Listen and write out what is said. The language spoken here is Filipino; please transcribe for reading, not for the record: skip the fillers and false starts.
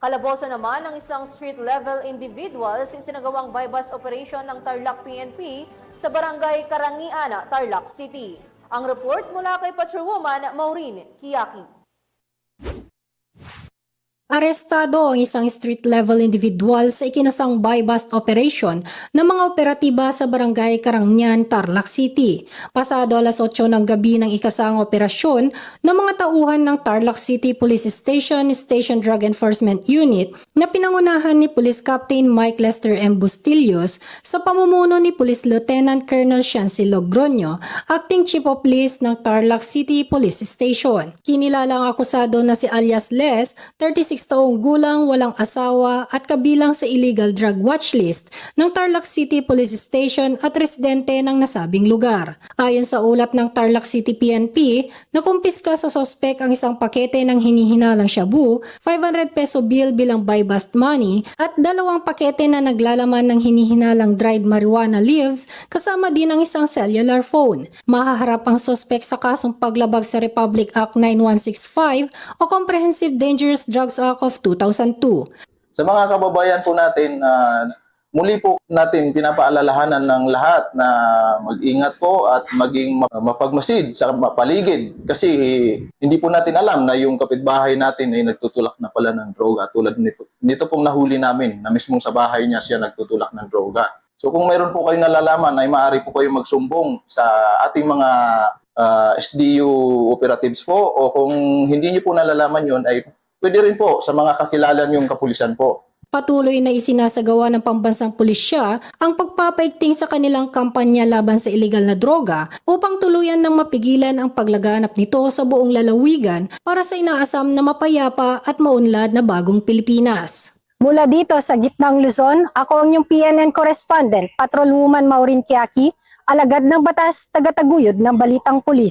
Kalabosan naman ng isang street-level individual sa isinagawang bypass operation ng Tarlac PNP sa barangay Karangian, Tarlac City. Ang report mula kay Patrolwoman Maureen Kiaki. Arestado ang isang street-level individual sa ikinasang buy-bust operation ng mga operatiba sa barangay Karangian, Tarlac City. Pasado alas 8 ng gabi ng ikasang operasyon ng mga tauhan ng Tarlac City Police Station Drug Enforcement Unit na pinangunahan ni Police Captain Mike Lester M. Bustillos sa pamumuno ni Police Lieutenant Colonel Shancy Logroño, Acting Chief of Police ng Tarlac City Police Station. Kinilala ang akusado na si alias Les, 36 taong gulang, walang asawa at kabilang sa illegal drug watch list ng Tarlac City Police Station at residente ng nasabing lugar. Ayon sa ulat ng Tarlac City PNP, nakumpiska sa sospek ang isang pakete ng hinihinalang shabu, 500 peso bill bilang buy-bust money at 2 pakete na naglalaman ng hinihinalang dried marijuana leaves kasama din ang isang cellular phone. Mahaharap ang sospek sa kasong paglabag sa Republic Act 9165 o Comprehensive Dangerous Drugs Act of 2002. Sa mga kababayan po natin, muli po natin pinapaalalahanan ng lahat na mag-ingat po at maging mapagmasid sa paligid kasi hindi po natin alam na yung kapitbahay natin ay nagtutulak na pala ng droga tulad nito pong nahuli namin na mismong sa bahay niya siya nagtutulak ng droga. So kung mayroon po kayong nalalaman ay maaari po kayo magsumbong sa ating mga SDU operatives po o kung hindi niyo po nalalaman yon ay pwede rin po sa mga kakilala niyong kapulisan po. Patuloy na isinasagawa ng pambansang pulisya ang pagpapaigting sa kanilang kampanya laban sa iligal na droga upang tuluyan ng mapigilan ang paglaganap nito sa buong lalawigan para sa inaasam na mapayapa at maunlad na bagong Pilipinas. Mula dito sa Gitnang Luzon, ako ang inyong PNN correspondent, Patrolwoman Maureen Kiaki, alagad ng batas, tagataguyod ng Balitang Pulis.